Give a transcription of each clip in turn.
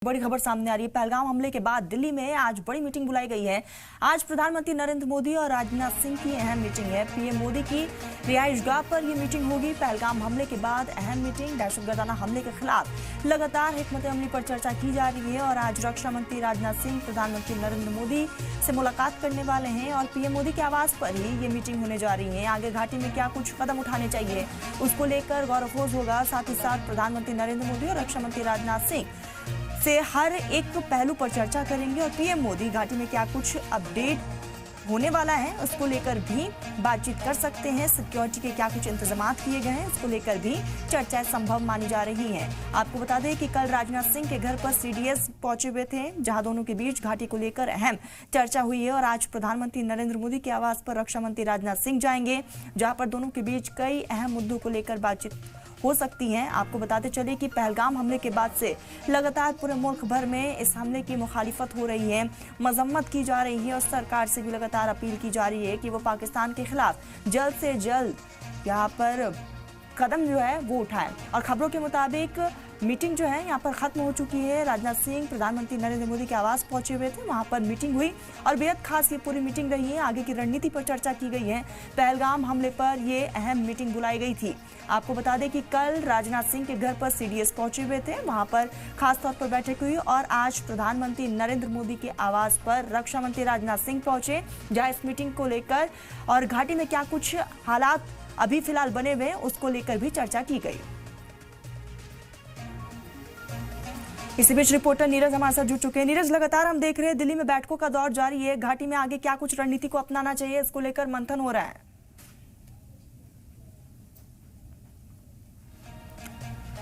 बड़ी खबर सामने आ रही है। पहलगाम हमले के बाद दिल्ली में आज बड़ी मीटिंग बुलाई गई है। आज प्रधानमंत्री नरेंद्र मोदी और राजनाथ सिंह की अहम मीटिंग है। पीएम मोदी की रिहाइशगाह पर यह मीटिंग होगी। पहलगाम हमले के बाद अहम मीटिंग। दहशतगर्दाना हमले के खिलाफ लगातार हिकमत अमली पर चर्चा की जा रही है और आज रक्षा मंत्री राजनाथ सिंह प्रधानमंत्री नरेंद्र मोदी से मुलाकात करने वाले हैं और पीएम मोदी के आवास पर ही ये मीटिंग होने जा रही है। आगे घाटी में क्या कुछ कदम उठाने चाहिए उसको लेकर गौरखोज होगा। साथ ही साथ प्रधानमंत्री नरेंद्र मोदी और रक्षा मंत्री राजनाथ सिंह से हर एक पहलू पर चर्चा करेंगे और पीएम मोदी घाटी में क्या कुछ अपडेट होने वाला है उसको लेकर भी बातचीत कर सकते हैं। सिक्योरिटी के क्या कुछ इंतजाम किए गए हैं उसको लेकर भी चर्चाएं संभव मानी जा रही हैं। आपको बता दें कि कल राजनाथ सिंह के घर पर सीडीएस पहुंचे हुए थे, जहां दोनों के बीच घाटी को लेकर अहम चर्चा हुई है और आज प्रधानमंत्री नरेंद्र मोदी के आवास पर रक्षा मंत्री राजनाथ सिंह जाएंगे, जहां पर दोनों के बीच कई अहम मुद्दों को लेकर बातचीत हो सकती हैं। आपको बताते चले कि पहलगाम हमले के बाद से लगातार पूरे मुल्क भर में इस हमले की मुखालिफत हो रही है, मजम्मत की जा रही है और सरकार से भी लगातार अपील की जा रही है कि वो पाकिस्तान के खिलाफ जल्द से जल्द यहाँ पर कदम जो है वो उठाए। और खबरों के मुताबिक मीटिंग जो है यहाँ पर खत्म हो चुकी है। राजनाथ सिंह प्रधानमंत्री नरेंद्र मोदी के आवास पहुंचे हुए थे, वहां पर मीटिंग हुई और बेहद खास ये पूरी मीटिंग रही है। आगे की रणनीति पर चर्चा की गई है। पहलगाम हमले पर ये अहम मीटिंग बुलाई गई थी। आपको बता दें कि कल राजनाथ सिंह के घर पर सीडीएस पहुंचे हुए थे, वहां पर खास तौर पर बैठक हुई और आज प्रधानमंत्री नरेंद्र मोदी के आवास पर रक्षा मंत्री राजनाथ सिंह पहुंचे, जहां इस मीटिंग को लेकर और घाटी में क्या कुछ हालात अभी फिलहाल बने हुए उसको लेकर भी चर्चा की गई। इसी बीच रिपोर्टर नीरज हमारे साथ जुड़ चुके हैं। नीरज, लगातार हम देख रहे हैं दिल्ली में बैठकों का दौर जारी है। घाटी में आगे क्या कुछ रणनीति को अपनाना चाहिए इसको लेकर मंथन हो रहा है।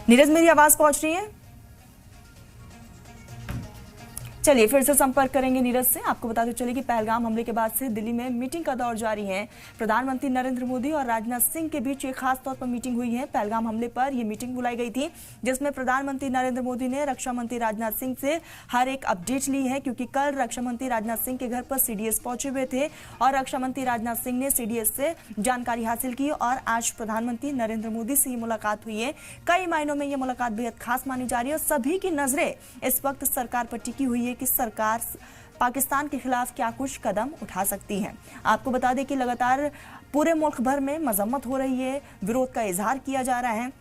नीरज, मेरी आवाज पहुंच रही है? चलिए फिर से संपर्क करेंगे नीरज से। आपको बताते चलिए कि पहलगाम हमले के बाद से दिल्ली में मीटिंग का दौर जारी है। प्रधानमंत्री नरेंद्र मोदी और राजनाथ सिंह के बीच एक खास तौर पर मीटिंग हुई है। पहलगाम हमले पर यह मीटिंग बुलाई गई थी, जिसमें प्रधानमंत्री नरेंद्र मोदी ने रक्षा मंत्री राजनाथ सिंह से हर एक अपडेट ली है, क्योंकि कल रक्षा मंत्री राजनाथ सिंह के घर पर सीडीएस पहुंचे हुए थे और रक्षा मंत्री राजनाथ सिंह ने सीडीएस से जानकारी हासिल की और आज प्रधानमंत्री नरेंद्र मोदी से मुलाकात हुई है। कई मायनों में यह मुलाकात बेहद खास मानी जा रही है और सभी की नजरें इस वक्त सरकार पर टिकी हुई है कि सरकार पाकिस्तान के खिलाफ क्या कुछ कदम उठा सकती है। आपको बता दें कि लगातार पूरे मुल्क भर में मजम्मत हो रही है, विरोध का इजहार किया जा रहा है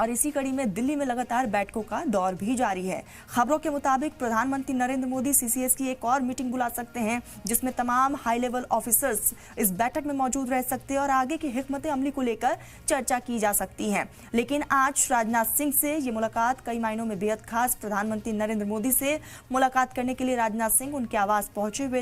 और इसी कड़ी में दिल्ली में लगातार बैठकों का दौर भी जारी है। खबरों के मुताबिक प्रधानमंत्री नरेंद्र मोदी सीसीएस की एक और मीटिंग बुला सकते हैं, जिसमें तमाम हाई लेवल ऑफिसर्स इस बैठक में मौजूद रह सकते हैं और आगे की हिकमत अमली को लेकर चर्चा की जा सकती है। लेकिन आज राजनाथ सिंह से ये मुलाकात कई मायनों में बेहद खास। प्रधानमंत्री नरेंद्र मोदी से मुलाकात करने के लिए राजनाथ सिंह उनके आवास पहुंचे हुए